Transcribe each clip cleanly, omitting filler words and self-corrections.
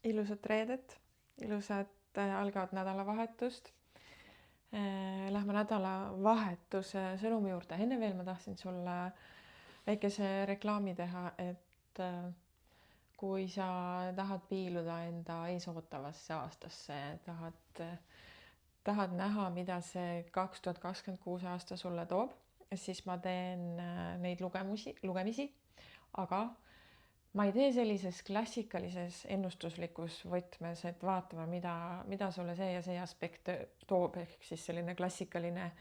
Ilusat reedet, ilusat algavat nädalavahetust. Lähme nädalavahetuse sõnumi juurde. Enne veel ma tahtsin sulle väikese reklaami teha, et kui sa tahad piiluda enda eesootavasse aastasse, tahad näha, mida see 2026 aasta sulle toob, siis ma teen neid lugemisi, aga ma ei tee sellises klassikalises ennustuslikus võtmes, et vaatame, mida sulle see ja see aspekt toob, ehk siis selline klassikaline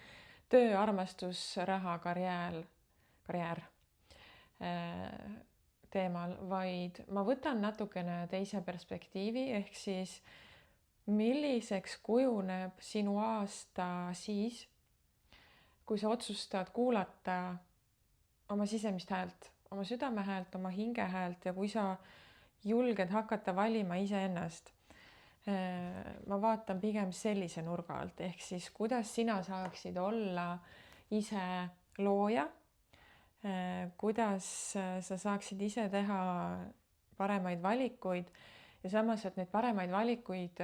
töö, armastus, raha, karjäär teemal, vaid ma võtan natukene teise perspektiivi, ehk siis milliseks kujuneb sinu aasta siis, kui sa otsustad kuulata oma sisemist häält, oma südame häält, oma hinge häält ja kui sa julged hakata valima iseennast. Ma vaatan pigem sellise nurga alt, ehk siis kuidas sina saaksid olla ise looja, kuidas sa saaksid ise teha paremaid valikuid ja samas, et neid paremaid valikuid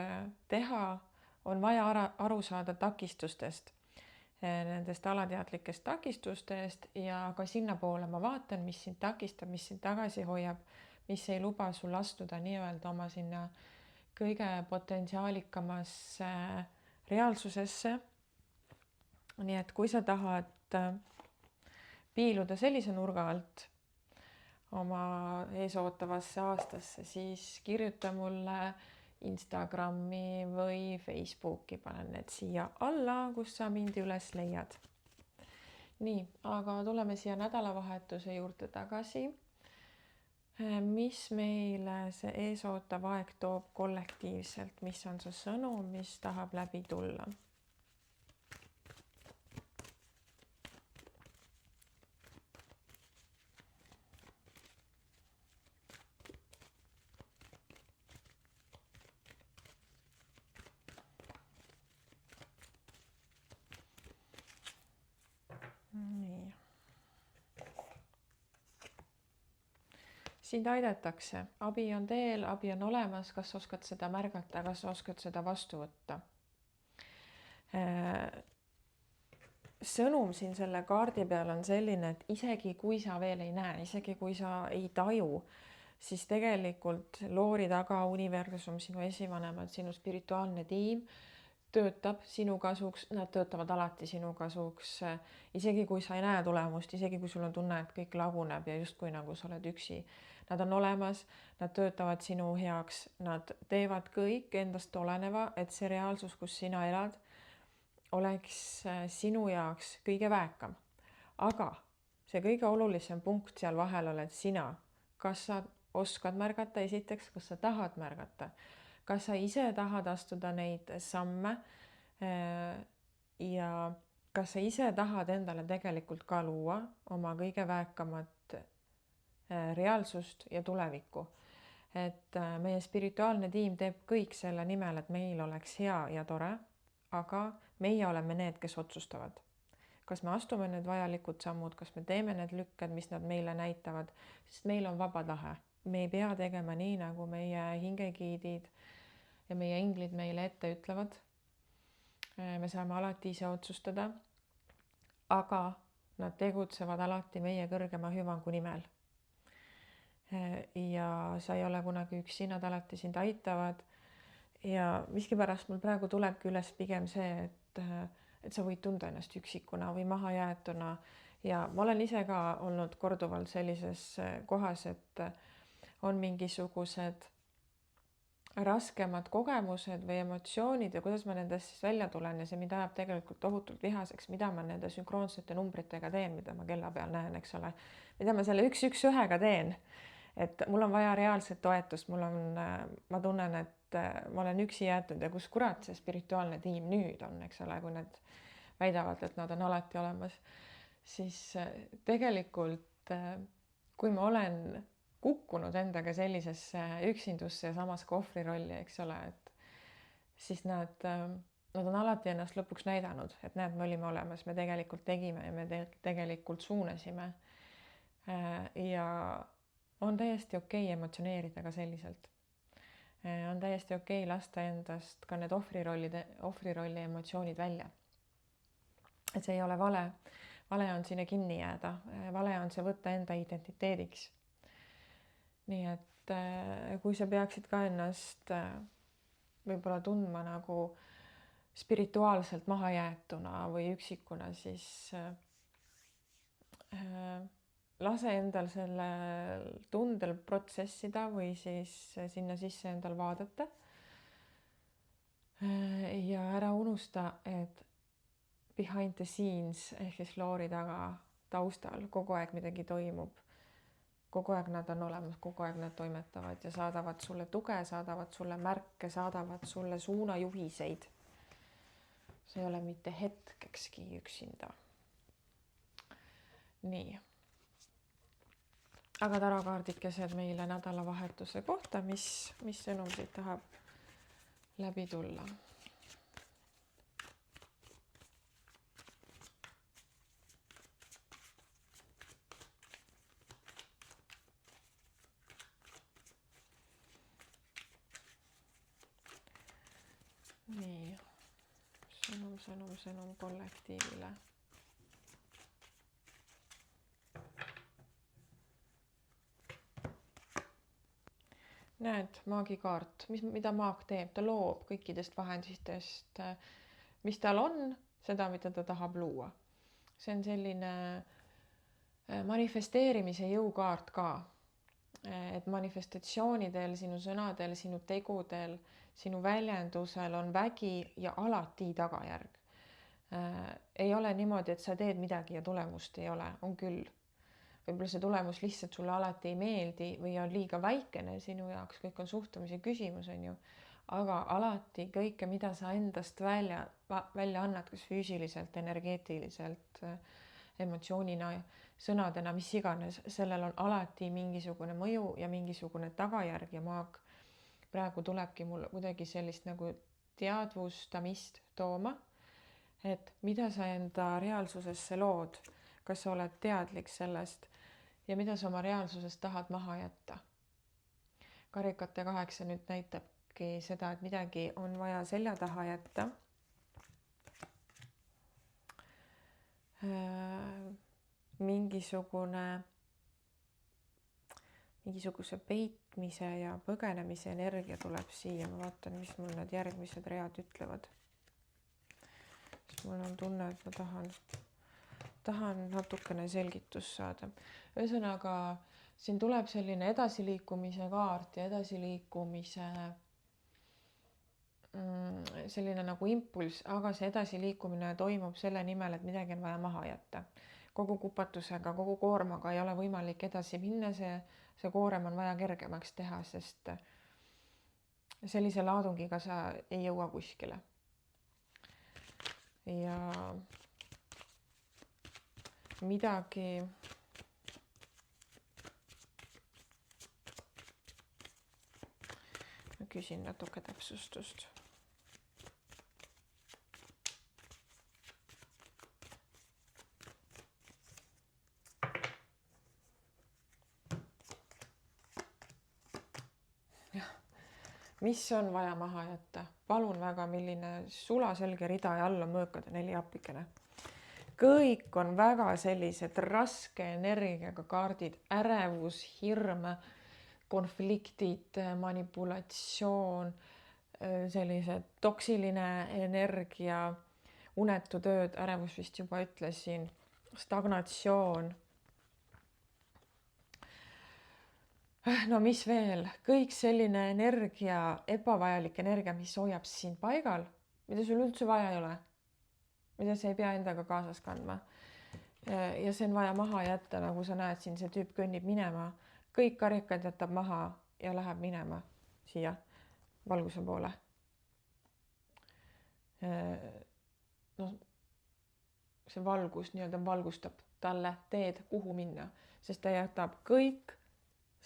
teha, on vaja aru saada takistustest, nendest alateadlikest takistustest ja ka sinnapoole ma vaatan, mis sind takistab, mis sind tagasi hoiab, mis ei luba sul astuda nii-öelda oma sinna kõige potentsiaalikamasse reaalsusesse. Nii et kui sa tahad piiluda sellise nurga alt oma eesootavasse aastasse, siis kirjuta mulle Instagrami või Facebooki, panen need siia alla, kus sa mind üles leiad. Nii, aga tuleme siia nädalavahetuse juurde tagasi. Mis meile see eesootav aeg toob kollektiivselt, mis on see sõnum, mis tahab läbi tulla? Nii. Sind aidatakse, abi on teel, abi on olemas, kas oskad seda märgata, kas oskad seda vastu võtta? Sõnum siin selle kaardi peal on selline, et isegi kui sa veel ei näe, isegi kui sa ei taju, siis tegelikult loori taga universum, sinu esivanemad, sinu spirituaalne tiim töötab sinu kasuks, nad töötavad alati sinu kasuks, isegi kui sa ei näe tulemust, isegi kui sul on tunne, et kõik laguneb ja justkui nagu sa oled üksi. Nad on olemas, nad töötavad sinu heaks, nad teevad kõik endast oleneva, et see reaalsus, kus sina elad, oleks sinu jaoks kõige väekam. Aga see kõige olulisem punkt seal vahel oled sina. Kas sa oskad märgata esiteks, kas sa tahad märgata? Kas sa ise tahad astuda neid samme ja kas sa ise tahad endale tegelikult ka luua oma kõige väekamat reaalsust ja tulevikku? Et meie spirituaalne tiim teeb kõik selle nimel, et meil oleks hea ja tore, aga meie oleme need, kes otsustavad. Kas me astume need vajalikud sammud, kas me teeme need lükked, mis nad meile näitavad, sest meil on vaba tahe. Me ei pea tegema nii, nagu meie hingegiidid ja meie inglid meile ette ütlevad. Me saame alati ise otsustada, aga nad tegutsevad alati meie kõrgema hüvangu nimel. Ja sa ei ole kunagi üksi, nad alati sind aitavad. Ja miskipärast mul praegu tulebki üles pigem see, et sa võid tunda ennast üksikuna või mahajäetuna. Ja ma olen ise ka olnud korduvalt sellises kohas, et on mingisugused raskemad kogemused või emotsioonid ja kuidas ma nendest siis välja tulen ja see mind ajab tegelikult tohutult vihaseks, mida ma nende sünkroonsete numbritega teen, mida ma kella peal näen, eks ole, mida ma selle 111-ga teen. Et mul on vaja reaalset toetust, ma tunnen, et ma olen üksi jäetud ja kus kurat see spirituaalne tiim nüüd on, eks ole, kui nad väidavad, et nad on alati olemas, siis tegelikult kui ma olen kukkunud endaga sellisesse üksindusse ja samas ka ohvrirolli, eks ole, et siis nad on alati ennast lõpuks näidanud, et näed, me olime olemas, me tegelikult tegime ja me tegelikult suunasime. Ja on täiesti okei emotsioneerida ka selliselt. on täiesti okei lasta endast ka need ohvrirolli emotsioonid välja. Et see ei ole vale. Vale on sinna kinni jääda. Vale on see võtta enda identiteediks. Nii et kui sa peaksid ka ennast võib-olla tundma nagu spirituaalselt mahajäetuna või üksikuna, siis lase endal sellel tundel protsessida või siis sinna sisse endal vaadata. Ja ära unusta, et behind the scenes ehk siis loori taga taustal kogu aeg midagi toimub. Kogu aeg nad on olemas, kogu aeg nad toimetavad ja saadavad sulle tuge, saadavad sulle märke, saadavad sulle suunajuhiseid. See ei ole mitte hetkekski üksinda. Nii. Aga tarakaardikesed meile nädalavahetuse kohta, mis sõnum siit tahab läbi tulla. Nii, sõnum kollektiivile. Näed, maagikaart, mida maag teeb, ta loob kõikidest vahenditest, mis tal on, seda, mida ta tahab luua. See on selline manifesteerimise jõukaart ka, et manifestatsioonidel, sinu sõnadel, sinu tegudel, sinu väljendusel on vägi ja alati tagajärg. Ei ole niimoodi, et sa teed midagi ja tulemust ei ole, on küll. Võib-olla see tulemus lihtsalt sulle alati ei meeldi või on liiga väikene sinu jaoks, kõik on suhtumise küsimus, on ju. Aga alati kõike, mida sa endast välja annad, kas füüsiliselt, energeetiliselt, emotsioonina, sõnadena, mis iganes, sellel on alati mingisugune mõju ja mingisugune tagajärg ja maag praegu tulebki mul kuidagi sellist nagu teadvustamist tooma, et mida sa enda reaalsusesse lood, kas sa oled teadlik sellest ja mida sa oma reaalsusest tahad maha jätta. Karikate 8 nüüd näitabki seda, et midagi on vaja selja taha jätta. Mingisuguse peitmise ja põgenemise energia tuleb siia. Ma vaatan, mis mul need järgmised read ütlevad. Mul on tunne, et ma tahan natukene selgitust saada. Ühesõnaga, siin tuleb selline edasiliikumise kaart ja edasiliikumise selline nagu impulss, aga see edasiliikumine toimub selle nimel, et midagi on vaja maha jätta. Kogu kupatusega, kogu koormaga ei ole võimalik edasi minna, see koorem on vaja kergemaks teha, sest sellise laadungiga sa ei jõua kuskile. Ja midagi ma küsin natuke täpsustust. Mis on vaja maha jätta? Palun väga, milline sulaselge rida ja all on mõõkade 4 appikene. Kõik on väga sellised raske energiaga kaardid, ärevus, hirm, konfliktid, manipulatsioon, sellised toksiline energia, unetu tööd, ärevus vist juba ütlesin, stagnatsioon. No mis veel? Kõik selline energia, ebavajalik energia, mis hoiab sind paigal, mida sul üldse vaja ei ole, mida sa ei pea endaga kaasas kandma. Ja see on vaja maha jätta, nagu sa näed siin, see tüüp kõnnib minema. Kõik karikad jätab maha ja läheb minema siia valguse poole. No, see valgus nii-öelda valgustab talle teed, kuhu minna, sest ta jätab kõik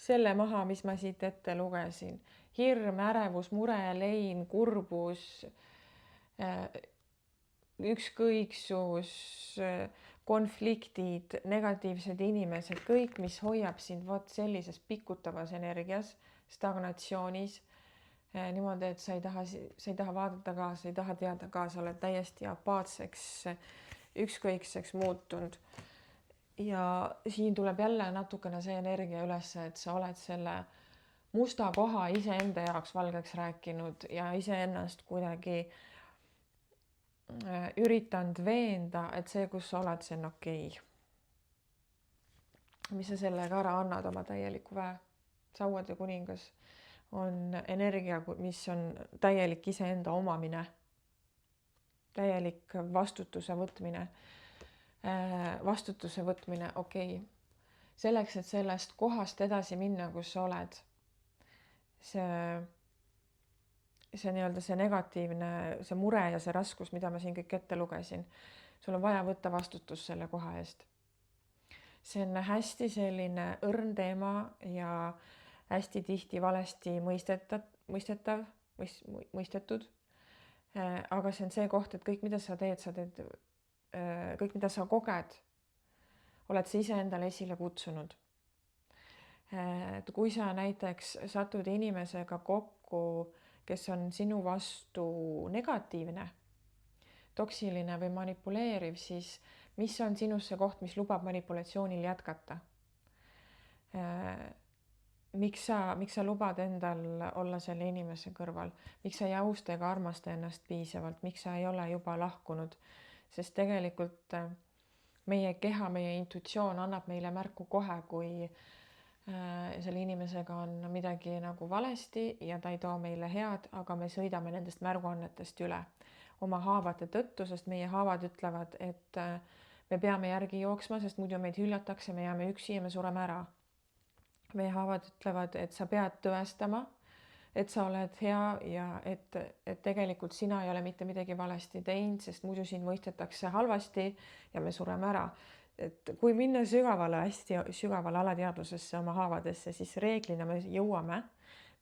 selle maha, mis ma siit ette lugesin. Hirm, ärevus, mure, lein, kurbus, ükskõiksus, konfliktid, negatiivsed inimesed, kõik, mis hoiab sind sellises pikutavas energias, stagnatsioonis, niimoodi, et sa ei taha vaadata ka, sa ei taha teada ka, sa oled täiesti apaatseks, ükskõikseks muutunud. Ja siin tuleb jälle natukene see energia üles, et sa oled selle musta koha iseenda jaoks valgeks rääkinud ja iseennast kuidagi üritanud veenda, et see, kus sa oled, see on okei. Mis sa sellega ära annad oma täieliku väe? Sauade kuningas on energia, mis on täielik iseenda omamine, täielik vastutuse võtmine, okei. Selleks, et sellest kohast edasi minna, kus sa oled, see nii-öelda see negatiivne, see mure ja see raskus, mida ma siin kõik ette lugesin, sul on vaja võtta vastutus selle koha eest. See on hästi selline õrn teema ja hästi tihti valesti mõistetud. Aga see on see koht, et kõik, mida sa teed, kõik, mida sa koged, oled sa iseendale esile kutsunud. Kui sa näiteks satud inimesega kokku, kes on sinu vastu negatiivne, toksiline või manipuleeriv, siis mis on sinus see koht, mis lubab manipulatsioonil jätkata? Miks sa lubad endal olla selle inimese kõrval? Miks sa ei austa ega armasta ennast piisavalt? Miks sa ei ole juba lahkunud? Sest tegelikult meie keha, meie intuitsioon annab meile märku kohe, kui selle inimesega on midagi nagu valesti ja ta ei too meile head, aga me sõidame nendest märguannetest üle oma haavade tõttu, sest meie haavad ütlevad, et me peame järgi jooksma, sest muidu meid hüljatakse, me jääme üksi ja me sureme ära. Meie haavad ütlevad, et sa pead tõestama, et sa oled hea ja et tegelikult sina ei ole mitte midagi valesti teinud, sest muidu sind mõistetakse halvasti ja me sureme ära. Et kui minna hästi sügavale alateadvusesse oma haavadesse, siis reeglina me jõuame,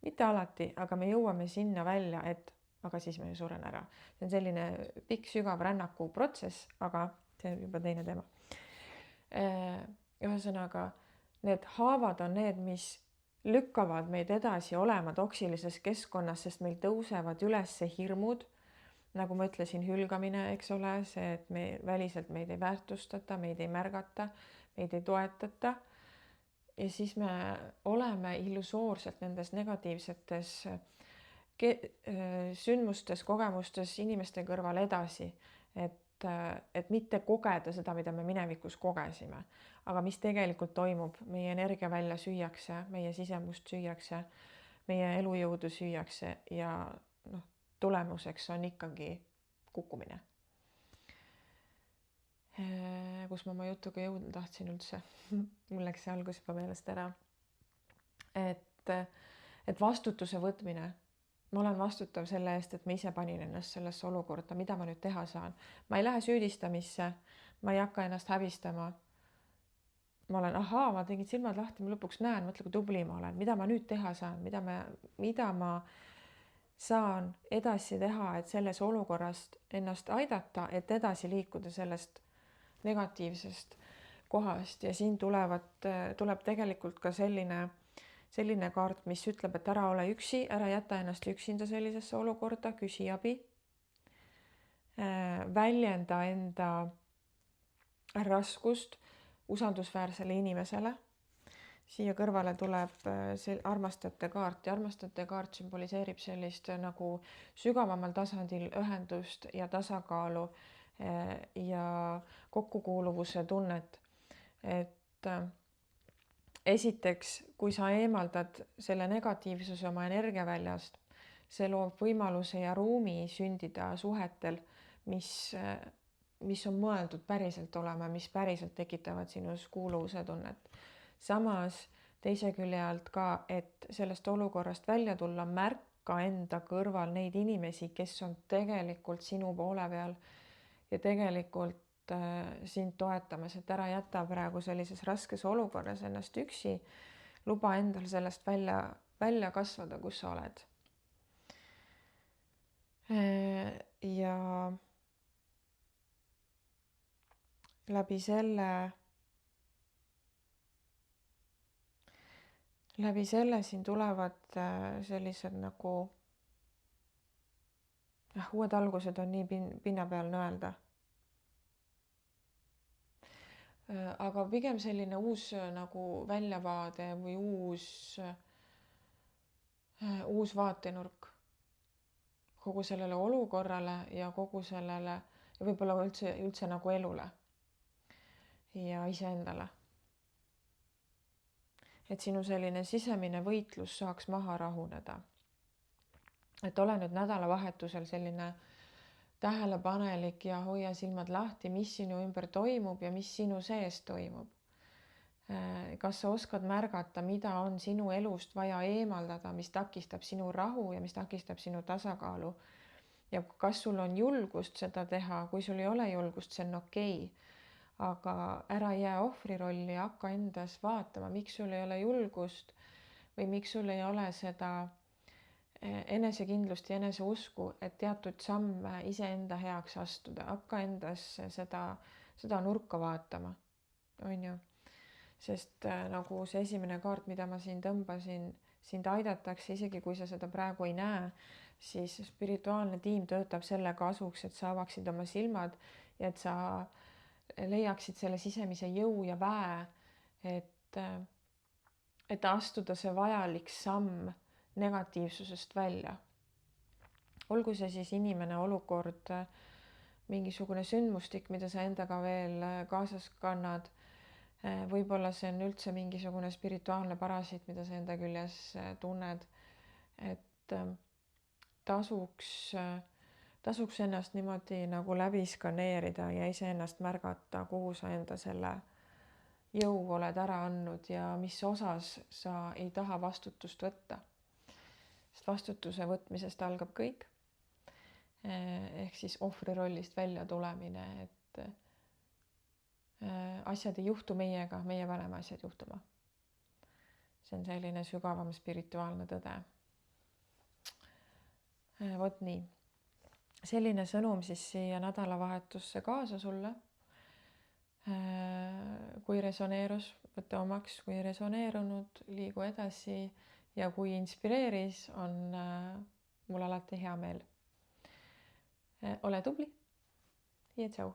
mitte alati, aga me jõuame sinna välja, et aga siis me suren ära. See on selline pikk sügav rännaku protsess, aga see on juba teine teema. Ühesõnaga, need haavad on need, mis lükkavad meid edasi olema toksilises keskkonnas, sest meil tõusevad üles hirmud, nagu ma ütlesin, hülgamine, eks ole, see, et väliselt meid ei väärtustata, meid ei märgata, meid ei toetata. Ja siis me oleme illusoorselt nendes negatiivsetes sündmustes, kogemustes inimeste kõrval edasi, et mitte kogeda seda, mida me minevikus kogesime. Aga mis tegelikult toimub, meie energiavälja süüakse, meie sisemust süüakse, meie elujõudu süüakse ja tulemuseks on ikkagi kukkumine. Kus ma oma jutuga jõuda tahtsin üldse? Mul läks see algus juba meelest ära. Et vastutuse võtmine. Ma olen vastutav selle eest, et ma ise panin ennast sellesse olukorda, mida ma nüüd teha saan. Ma ei lähe süüdistamisse, ma ei hakka ennast häbistama. Ma olen, ma tegin silmad lahti, ma lõpuks näen, mõtle, kui tubli ma olen, mida ma nüüd teha saan, mida ma saan edasi teha, et selles olukorrast ennast aidata, et edasi liikuda sellest negatiivsest kohast. Ja siin tuleb tegelikult ka selline kaart, mis ütleb, et ära ole üksi, ära jäta ennast üksinda sellisesse olukorda, küsi abi, väljenda enda raskust usaldusväärsele inimesele. Siia kõrvale tuleb armastajate kaart ja armastajate kaart sümboliseerib sellist nagu sügavamal tasandil ühendust ja tasakaalu ja kokkukuuluvuse tunnet. Et esiteks, kui sa eemaldad selle negatiivsuse oma energiaväljast, see loob võimaluse ja ruumi sündida suhetel, mis on mõeldud päriselt olema, mis päriselt tekitavad sinus kuuluvuse tunnet. Samas teise külje alt ka, et sellest olukorrast välja tulla, märka enda kõrval neid inimesi, kes on tegelikult sinu poole peal ja tegelikult sind toetamas, et ära jäta praegu sellises raskes olukorras ennast üksi, luba endal sellest välja kasvada, kus sa oled. Ja läbi selle siin tulevad sellised nagu uued algused on nii pinnapealne öelda. Aga pigem selline uus nagu väljavaade või uus vaatenurk kogu sellele olukorrale ja kogu sellele ja võib-olla üldse nagu elule ja iseendale. Et sinu selline sisemine võitlus saaks maha rahuneda. Et ole nüüd nädalavahetusel selline tähelepanelik ja hoia silmad lahti, mis sinu ümber toimub ja mis sinu sees toimub. Kas sa oskad märgata, mida on sinu elust vaja eemaldada, mis takistab sinu rahu ja mis takistab sinu tasakaalu? Ja kas sul on julgust seda teha, kui sul ei ole julgust, see on okei. Aga ära jää ohvri rolli ja hakka endas vaatama, miks sul ei ole julgust või miks sul ei ole seda enesekindlust ja eneseusku, et teatud samme iseenda heaks astuda. Hakka endas seda nurka vaatama, on ju. Sest nagu see esimene kaart, mida ma siin tõmbasin, sind aidatakse, isegi kui sa seda praegu ei näe, siis spirituaalne tiim töötab selle kasuks, et sa avaksid oma silmad ja et sa leiaksid selle sisemise jõu ja väe, et astuda see vajalik samm negatiivsusest välja. Olgu see siis inimene, olukord, mingisugune sündmustik, mida sa endaga veel kaasas kannad. Võib-olla see on üldse mingisugune spirituaalne parasiit, mida sa enda küljes tunned. Et tasuks ennast niimoodi nagu läbi skaneerida ja iseennast märgata, kuhu sa enda selle jõu oled ära andnud ja mis osas sa ei taha vastutust võtta. Sest vastutuse võtmisest algab kõik. Ehk siis ohvri rollist välja tulemine, et asjad ei juhtu meiega, meie paneme asjad juhtuma. See on selline sügavam spirituaalne tõde. Vot nii. Selline sõnum siis siia nädalavahetusse kaasa sulle. Kui resoneerus, võta omaks, kui resoneerunud, liigu edasi ja kui inspireeris, on mul alati hea meel. Ole tubli ja tšau!